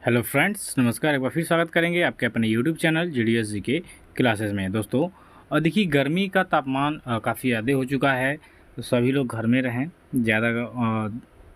Hello friends, नमस्कार। एक बार फिर स्वागत करेंगे आपके अपने यूट्यूब चैनल जीडीएस जी के क्लासेस में। दोस्तों, और देखिए गर्मी का तापमान काफ़ी ज़्यादा हो चुका है, तो सभी लोग घर में रहें। ज़्यादा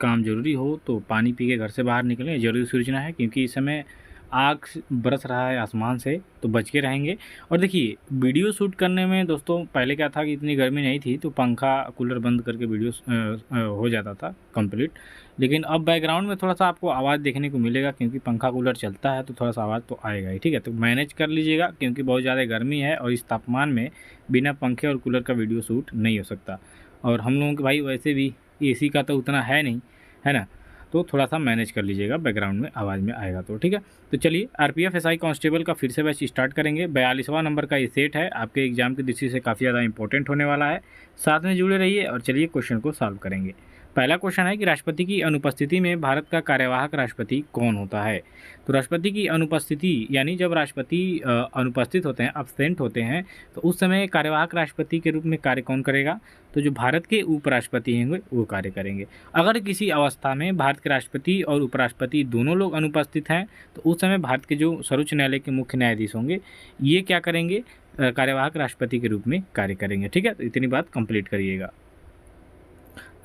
काम ज़रूरी हो तो पानी पी के घर से बाहर निकलें, ज़रूरी सूचना है, क्योंकि इस समय आग बरस रहा है आसमान से, तो बच के रहेंगे। और देखिए वीडियो शूट करने में दोस्तों पहले क्या था कि इतनी गर्मी नहीं थी, तो पंखा कूलर बंद करके वीडियो हो जाता था कंप्लीट। लेकिन अब बैकग्राउंड में थोड़ा-सा आपको आवाज़ देखने को मिलेगा, क्योंकि पंखा कूलर चलता है तो थोड़ा-सा आवाज़ तो आएगा ही, ठीक है? तो मैनेज कर लीजिएगा, क्योंकि बहुत ज़्यादा गर्मी है और इस तापमान में बिना पंखे और कूलर का वीडियो शूट नहीं हो सकता। और हम लोगों के भाई वैसे भी एसी का तो उतना है नहीं, है ना? तो थोड़ा-सा मैनेज कर लीजिएगा, बैकग्राउंड में आवाज़ में आएगा तो, ठीक है? तो चलिए आरपीएफ एसआई कांस्टेबल का फिर से बैच स्टार्ट करेंगे। 42वां नंबर का ये सेट है, आपके एग्ज़ाम की दृष्टि से काफ़ी ज़्यादा इंपॉर्टेंट होने वाला है। साथ में जुड़े रहिए और चलिए क्वेश्चन को सॉल्व करेंगे। पहला क्वेश्चन है कि राष्ट्रपति की अनुपस्थिति में भारत का कार्यवाहक राष्ट्रपति कौन होता है? तो राष्ट्रपति की अनुपस्थिति यानी जब राष्ट्रपति अनुपस्थित होते हैं, अब्सेंट होते हैं, तो उस समय कार्यवाहक राष्ट्रपति के रूप में कार्य कौन करेगा? तो जो भारत के उपराष्ट्रपति होंगे वो कार्य करेंगे। अगर किसी अवस्था में भारत के राष्ट्रपति और उपराष्ट्रपति दोनों लोग अनुपस्थित हैं, तो उस समय भारत के जो सर्वोच्च न्यायालय के मुख्य न्यायाधीश होंगे, ये क्या करेंगे? कार्यवाहक राष्ट्रपति के रूप में कार्य करेंगे, ठीक है? तो इतनी बात कंप्लीट करिएगा।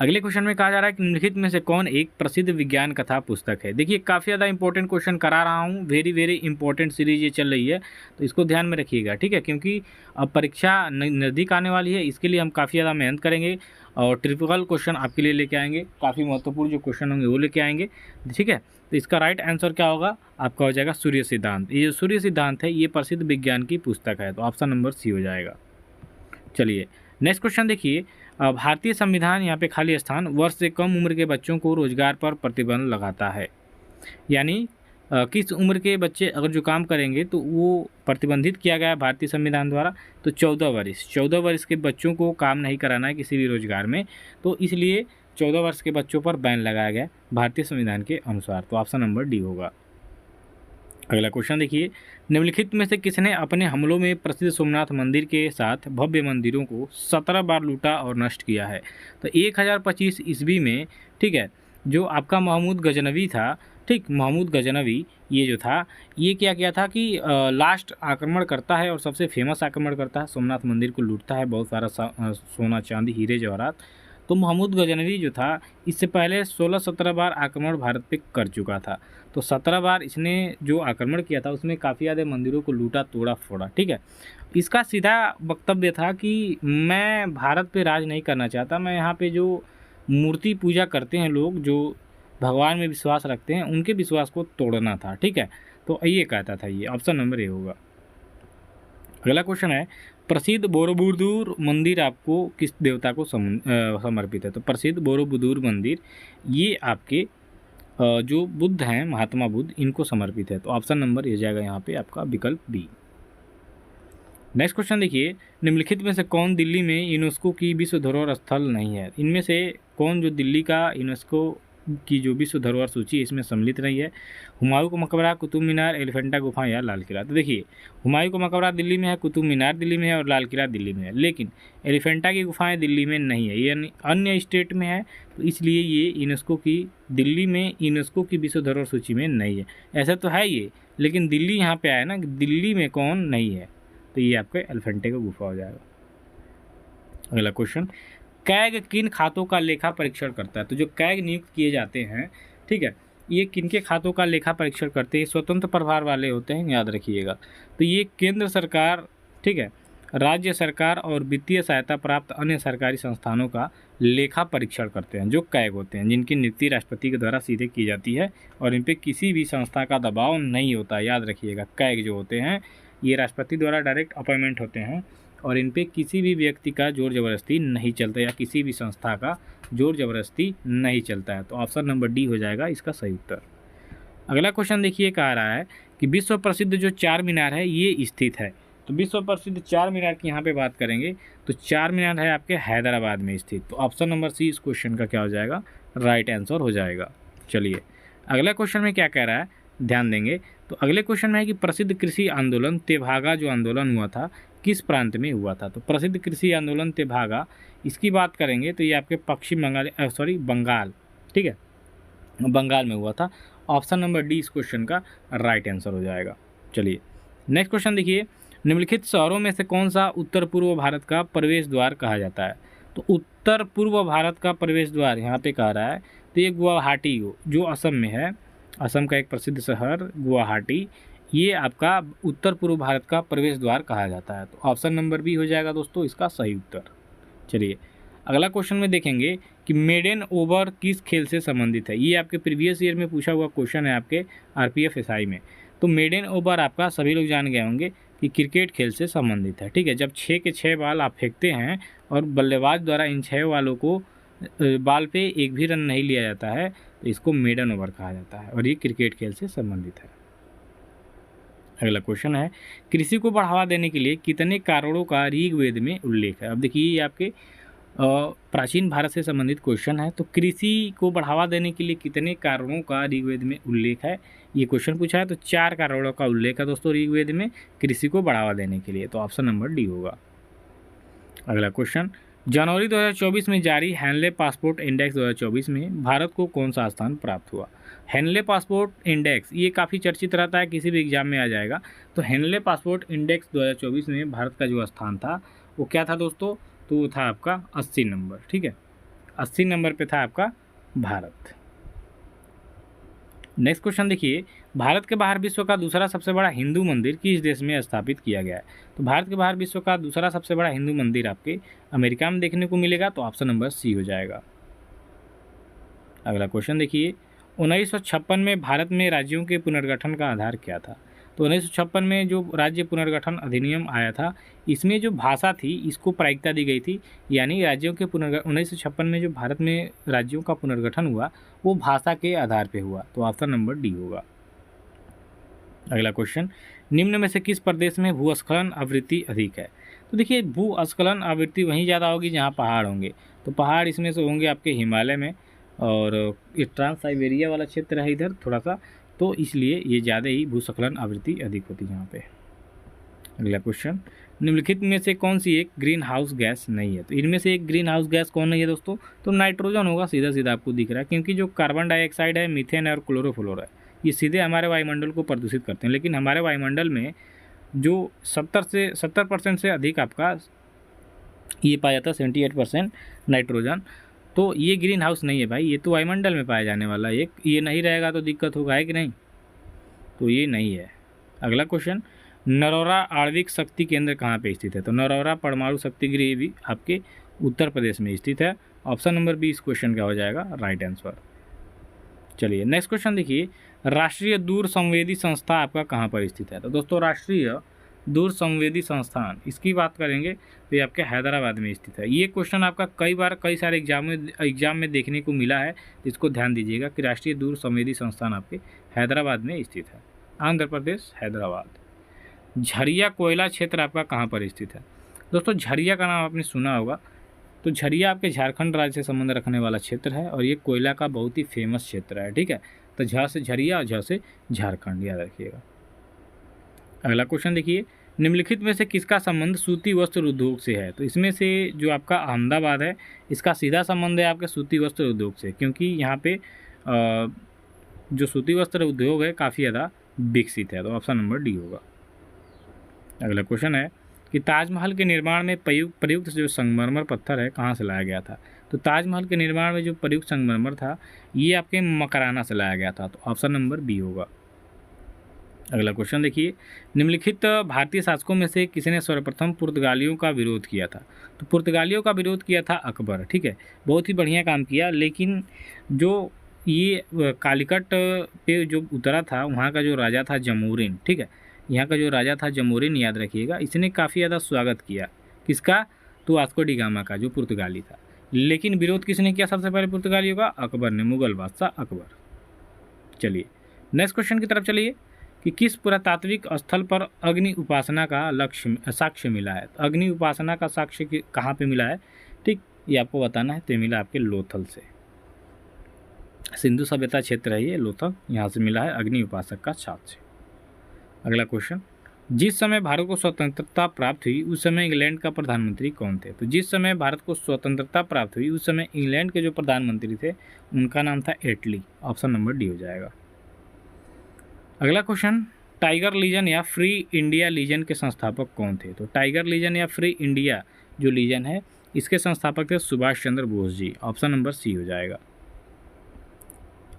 अगले क्वेश्चन में कहा जा रहा है कि निम्नलिखित में से कौन एक प्रसिद्ध विज्ञान कथा पुस्तक है? देखिए काफ़ी ज़्यादा इंपॉर्टेंट क्वेश्चन करा रहा हूँ, वेरी इंपॉर्टेंट सीरीज ये चल रही है, तो इसको ध्यान में रखिएगा, ठीक है? क्योंकि अब परीक्षा नज़दीक आने वाली है, इसके लिए हम काफ़ी ज़्यादा मेहनत करेंगे और ट्रिपिकल क्वेश्चन आपके लिए लेके आएंगे, काफ़ी महत्वपूर्ण जो क्वेश्चन होंगे वो लेके आएंगे, ठीक है? तो इसका राइट आंसर क्या होगा? आपका हो जाएगा सूर्य सिद्धांत। ये जो सूर्य सिद्धांत है ये प्रसिद्ध विज्ञान की पुस्तक है, तो ऑप्शन नंबर सी हो जाएगा। चलिए नेक्स्ट क्वेश्चन देखिए। भारतीय संविधान यहाँ पे खाली स्थान वर्ष से कम उम्र के बच्चों को रोजगार पर प्रतिबंध लगाता है, यानी किस उम्र के बच्चे अगर जो काम करेंगे तो वो प्रतिबंधित किया गया है भारतीय संविधान द्वारा। तो 14 वर्ष के बच्चों को काम नहीं कराना है किसी भी रोजगार में, तो इसलिए 14 वर्ष के बच्चों पर बैन लगाया गया भारतीय संविधान के अनुसार। तो ऑप्शन नंबर डी होगा। अगला क्वेश्चन देखिए। निम्नलिखित में से किसने अपने हमलों में प्रसिद्ध सोमनाथ मंदिर के साथ भव्य मंदिरों को 17 बार लूटा और नष्ट किया है? तो 1025 ईस्वी में, ठीक है, जो आपका महमूद गजनवी था, ठीक, महमूद गजनवी ये जो था, ये क्या किया था कि लास्ट आक्रमण करता है और सबसे फेमस आक्रमण करता है, सोमनाथ मंदिर को लूटता है, बहुत सारा सोना चांदी हीरे जवाहरात। तो महमूद गजनवी जो था इससे पहले 16-17 बार आक्रमण भारत पे कर चुका था। तो 17 बार इसने जो आक्रमण किया था उसमें काफ़ी ज़्यादा मंदिरों को लूटा तोड़ा फोड़ा, ठीक है। इसका सीधा वक्तव्य था कि मैं भारत पे राज नहीं करना चाहता, मैं यहाँ पे जो मूर्ति पूजा करते हैं लोग, जो भगवान में विश्वास रखते हैं, उनके विश्वास को तोड़ना था, ठीक है। तो ये कहता था, ये ऑप्शन नंबर ए होगा। अगला क्वेश्चन है, प्रसिद्ध बोरोबुदूर मंदिर आपको किस देवता को समर्पित है? तो प्रसिद्ध बोरोबुदूर मंदिर ये आपके जो बुद्ध हैं, महात्मा बुद्ध, इनको समर्पित है। तो ऑप्शन नंबर ये जाएगा यहाँ पे आपका विकल्प बी। नेक्स्ट क्वेश्चन देखिए। निम्नलिखित में से कौन दिल्ली में यूनेस्को की विश्व धरोहर स्थल नहीं है? इनमें से कौन जो दिल्ली का यूनेस्को की जो विश्व धरोहर सूची इसमें सम्मिलित नहीं है? हुमायूं का मकबरा, कुतुब मीनार, एलिफेंटा गुफा या लाल किला? तो देखिए हुमायूं का मकबरा दिल्ली में है, कुतुब मीनार दिल्ली में है और लाल किला दिल्ली में है, लेकिन एलिफेंटा की गुफाएं दिल्ली में नहीं है, ये अन्य स्टेट में है, तो इसलिए ये यूनेस्को की दिल्ली में यूनेस्को की विश्व धरोहर सूची में नहीं है। ऐसा तो है ये, लेकिन दिल्ली यहाँ पे आया ना, दिल्ली में कौन नहीं है, तो ये आपका एलिफेंटे का गुफा हो जाएगा। अगला क्वेश्चन, कैग किन खातों का लेखा परीक्षण करता है? तो जो कैग नियुक्त किए जाते हैं, ठीक है, ये किनके खातों का लेखा परीक्षण करते हैं? स्वतंत्र प्रभार वाले होते हैं, याद रखिएगा। तो ये केंद्र सरकार, ठीक है, राज्य सरकार और वित्तीय सहायता प्राप्त अन्य सरकारी संस्थानों का लेखा परीक्षण करते हैं, जो कैग होते हैं, जिनकी नियुक्ति राष्ट्रपति के द्वारा सीधे की जाती है और इन पर किसी भी संस्था का दबाव नहीं होता। याद रखिएगा, कैग जो होते हैं ये राष्ट्रपति द्वारा डायरेक्ट अपॉइंटमेंट होते हैं और इन पे किसी भी व्यक्ति का जोर जबरदस्ती नहीं चलता या किसी भी संस्था का जोर जबरदस्ती नहीं चलता है। तो ऑप्शन नंबर डी हो जाएगा इसका सही उत्तर। अगला क्वेश्चन देखिए, कह रहा है कि विश्व प्रसिद्ध जो चार मीनार है ये स्थित है। तो विश्व प्रसिद्ध चार मीनार की यहाँ पे बात करेंगे तो चार मीनार है आपके हैदराबाद में स्थित। तो ऑप्शन नंबर सी इस क्वेश्चन का क्या हो जाएगा? राइट आंसर हो जाएगा। चलिए अगला क्वेश्चन में क्या कह रहा है, ध्यान देंगे। तो अगले क्वेश्चन में है कि प्रसिद्ध कृषि आंदोलन तेभागा जो आंदोलन हुआ था किस प्रांत में हुआ था? तो प्रसिद्ध कृषि आंदोलन तेभागा, इसकी बात करेंगे तो ये आपके पश्चिम बंगाल बंगाल, ठीक है, बंगाल में हुआ था। ऑप्शन नंबर डी इस क्वेश्चन का राइट आंसर हो जाएगा। चलिए नेक्स्ट क्वेश्चन देखिए, निम्नलिखित शहरों में से कौन सा उत्तर पूर्व भारत का प्रवेश द्वार कहा जाता है? तो उत्तर पूर्व भारत का प्रवेश द्वार यहाँ पे कह रहा है, तो ये गुवाहाटी जो असम में है, असम का एक प्रसिद्ध शहर गुवाहाटी, ये आपका उत्तर पूर्व भारत का प्रवेश द्वार कहा जाता है। तो ऑप्शन नंबर बी हो जाएगा दोस्तों इसका सही उत्तर। चलिए अगला क्वेश्चन में देखेंगे कि मेडन ओवर किस खेल से संबंधित है। ये आपके प्रीवियस ईयर में पूछा हुआ क्वेश्चन है आपके आरपीएफ एसआई में। तो मेडन ओवर आपका सभी लोग जान गए होंगे कि क्रिकेट खेल से संबंधित है, ठीक है। जब 6 के 6 बॉल आप फेंकते हैं और बल्लेबाज द्वारा इन 6 बॉलों को बॉल पे एक भी रन नहीं लिया जाता है, तो इसको मेडन ओवर कहा जाता है और ये क्रिकेट खेल से संबंधित है। अगला क्वेश्चन है, कृषि को बढ़ावा देने के लिए कितने कारणों का ऋग्वेद में उल्लेख है। अब देखिए ये आपके प्राचीन भारत से संबंधित क्वेश्चन है। तो कृषि को बढ़ावा देने के लिए कितने कारणों का ऋग्वेद में उल्लेख है, ये क्वेश्चन पूछा है। तो 4 कारणों का उल्लेख है दोस्तों ऋग्वेद में कृषि को बढ़ावा देने के लिए, तो ऑप्शन नंबर डी होगा। अगला क्वेश्चन, जनवरी 2024 में जारी हेनले पासपोर्ट इंडेक्स 2024 में भारत को कौन सा स्थान प्राप्त हुआ। हेनले पासपोर्ट इंडेक्स ये काफ़ी चर्चित रहता है, किसी भी एग्जाम में आ जाएगा। तो हेनले पासपोर्ट इंडेक्स 2024 में भारत का जो स्थान था वो क्या था दोस्तों, तो वो था आपका 80 नंबर, ठीक है। 80 नंबर पे था आपका भारत। नेक्स्ट क्वेश्चन देखिए, भारत के बाहर विश्व का दूसरा सबसे बड़ा हिंदू मंदिर किस देश में स्थापित किया गया है। तो भारत के बाहर विश्व का दूसरा सबसे बड़ा हिंदू मंदिर आपके अमेरिका में देखने को मिलेगा, तो ऑप्शन नंबर सी हो जाएगा। अगला क्वेश्चन देखिए, 1956 में भारत में राज्यों के पुनर्गठन का आधार क्या था। तो 1956 में जो राज्य पुनर्गठन अधिनियम आया था, इसमें जो भाषा थी इसको प्रायिकता दी गई थी, यानी राज्यों के 1956 में जो भारत में राज्यों का पुनर्गठन हुआ वो भाषा के आधार पे हुआ, तो ऑप्शन नंबर डी होगा। अगला क्वेश्चन, निम्न में से किस प्रदेश में भूस्खलन आवृत्ति अधिक है। तो देखिए भूस्खलन आवृत्ति वहीं ज़्यादा होगी जहाँ पहाड़ होंगे, तो पहाड़ इसमें से होंगे आपके हिमालय में, और ये ट्रांस साइबेरिया वाला क्षेत्र है इधर थोड़ा सा, तो इसलिए ये ज़्यादा ही भूस्खलन आवृत्ति अधिक होती है यहाँ पे। अगला क्वेश्चन, निम्नलिखित में से कौन सी एक ग्रीन हाउस गैस नहीं है। तो इनमें से एक ग्रीन हाउस गैस कौन नहीं है दोस्तों, तो नाइट्रोजन होगा, सीधा सीधा आपको दिख रहा है, क्योंकि जो कार्बन डाइऑक्साइड है, मीथेन है और क्लोरोफ्लोर है, ये सीधे हमारे वायुमंडल को प्रदूषित करते हैं। लेकिन हमारे वायुमंडल में जो 70% से अधिक आपका ये पाया जाता है, 78% नाइट्रोजन, तो ये ग्रीन हाउस नहीं है भाई, ये तो वायुमंडल में पाया जाने वाला एक, ये नहीं रहेगा तो दिक्कत होगा, है कि नहीं, तो ये नहीं है। अगला क्वेश्चन, नरौरा आणविक शक्ति केंद्र कहाँ पे स्थित है। तो नरौरा परमाणु शक्ति गृह भी आपके उत्तर प्रदेश में स्थित है, ऑप्शन नंबर बी इस क्वेश्चन का हो जाएगा राइट आंसर। चलिए नेक्स्ट क्वेश्चन देखिए, राष्ट्रीय दूर संवेदी संस्था आपका कहाँ पर स्थित है। तो दोस्तों राष्ट्रीय दूर संवेदी संस्थान इसकी बात करेंगे तो ये आपके हैदराबाद में स्थित है। ये क्वेश्चन आपका कई सारे एग्जाम में देखने को मिला है, तो इसको ध्यान दीजिएगा कि राष्ट्रीय दूर संवेदी संस्थान आपके हैदराबाद में स्थित है, आंध्र प्रदेश हैदराबाद। झरिया कोयला क्षेत्र आपका कहाँ पर स्थित है। दोस्तों झरिया का नाम आपने सुना होगा, तो झरिया आपके झारखंड राज्य से संबंध रखने वाला क्षेत्र है और ये कोयला का बहुत ही फेमस क्षेत्र है, ठीक है। तो झ से झरिया और झ से झारखंड याद रखिएगा। अगला क्वेश्चन देखिए, निम्नलिखित में से किसका संबंध सूती वस्त्र उद्योग से है। तो इसमें से जो आपका अहमदाबाद है इसका सीधा संबंध है आपके सूती वस्त्र उद्योग से, क्योंकि यहाँ पे जो सूती वस्त्र उद्योग है काफ़ी ज़्यादा विकसित है, तो ऑप्शन नंबर डी होगा। अगला क्वेश्चन है कि ताजमहल के निर्माण में प्रयुक्त जो संगमरमर पत्थर है कहाँ से लाया गया था। तो ताजमहल के निर्माण में जो प्रयुक्त संगमरमर था ये आपके मकराना से लाया गया था, तो ऑप्शन नंबर बी होगा। अगला क्वेश्चन देखिए, निम्नलिखित भारतीय शासकों में से किसने सर्वप्रथम पुर्तगालियों का विरोध किया था। तो पुर्तगालियों का विरोध किया था अकबर, ठीक है, बहुत ही बढ़िया काम किया। लेकिन जो ये कालीकट पे जो उतरा था वहाँ का जो राजा था जमोरिन, ठीक है, यहाँ का जो राजा था जमोरिन याद रखिएगा, इसने काफ़ी ज़्यादा स्वागत किया किसका, तो वास्को डी गामा का जो पुर्तगाली था। लेकिन विरोध किसने किया सबसे पहले पुर्तगालियों का, अकबर ने, मुगल बादशाह अकबर। चलिए नेक्स्ट क्वेश्चन की तरफ चलिए कि किस पुरातात्विक स्थल पर अग्नि उपासना का साक्ष्य मिला है। तो अग्नि उपासना का साक्ष्य कहाँ पे मिला है, ठीक, ये आपको बताना है। तो मिला आपके लोथल से, सिंधु सभ्यता क्षेत्र है ये लोथल, यहाँ से मिला है अग्नि उपासक का साक्ष्य। अगला क्वेश्चन, जिस समय भारत को स्वतंत्रता प्राप्त हुई उस समय इंग्लैंड का प्रधानमंत्री कौन थे। तो जिस समय भारत को स्वतंत्रता प्राप्त हुई उस समय इंग्लैंड के जो प्रधानमंत्री थे उनका नाम था एटली, ऑप्शन नंबर डी हो जाएगा। अगला क्वेश्चन, टाइगर लीजन या फ्री इंडिया लीजन के संस्थापक कौन थे? तो टाइगर लीजन या फ्री इंडिया जो लीजन है इसके संस्थापक थे Subhash Chandra Bose ji. Option number C हो जाएगा।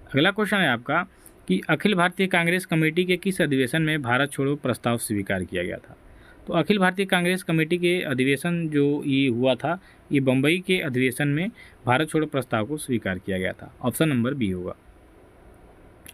अगला क्वेश्चन है आपका कि अखिल भारतीय कांग्रेस कमेटी के किस अधिवेशन में भारत छोड़ो प्रस्ताव स्वीकार किया गया था? तो अखिल भारतीय कांग्रेस कमेटी के अधिवेशन जो ये हुआ था, ये बम्बई के अधिवेशन में भारत छोड़ो प्रस्ताव को स्वीकार किया गया था। ऑप्शन नंबर बी होगा।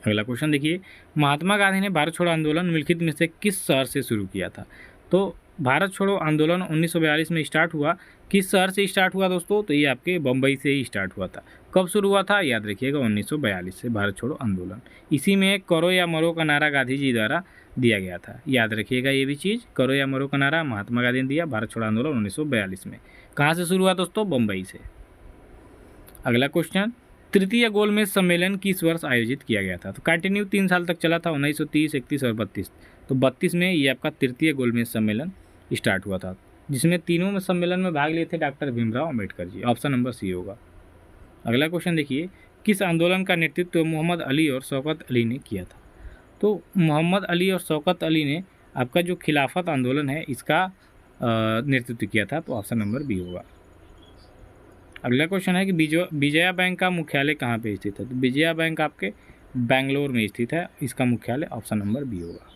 अगला क्वेश्चन देखिए, महात्मा गांधी ने भारत छोड़ो आंदोलन निम्नलिखित में से किस शहर से शुरू किया था? तो भारत छोड़ो आंदोलन 1942 में स्टार्ट हुआ, किस शहर से स्टार्ट हुआ दोस्तों? तो ये आपके बम्बई से ही स्टार्ट हुआ था। कब शुरू हुआ था? याद रखिएगा 1942 से भारत छोड़ो आंदोलन। इसी में करो या मरो का नारा गांधी जी द्वारा दिया गया था। याद रखिएगा ये भी चीज़, करो या मरो का नारा महात्मा गांधी ने दिया भारत छोड़ो आंदोलन 1942 में। कहाँ से शुरू हुआ दोस्तों? बम्बई से। अगला क्वेश्चन, तृतीय गोलमेज सम्मेलन किस वर्ष आयोजित किया गया था? तो कंटिन्यू 3 साल तक चला था, 1930, 31 और 32। तो 32 में ये आपका तृतीय गोलमेज सम्मेलन स्टार्ट हुआ था, जिसमें तीनों में सम्मेलन में भाग लिए थे doctor Bhimrao Ambedkar ji. Option number C होगा। अगला क्वेश्चन देखिए, किस आंदोलन का नेतृत्व मोहम्मद अली और शौकत अली ने किया था? तो मोहम्मद अली और शौकत अली ने आपका जो खिलाफत आंदोलन है इसका नेतृत्व किया था। तो ऑप्शन नंबर बी होगा। अगला क्वेश्चन है कि विजया बैंक का मुख्यालय कहाँ पे स्थित है? तो विजया बैंक आपके बैंगलोर में स्थित है, इसका मुख्यालय। ऑप्शन नंबर बी होगा।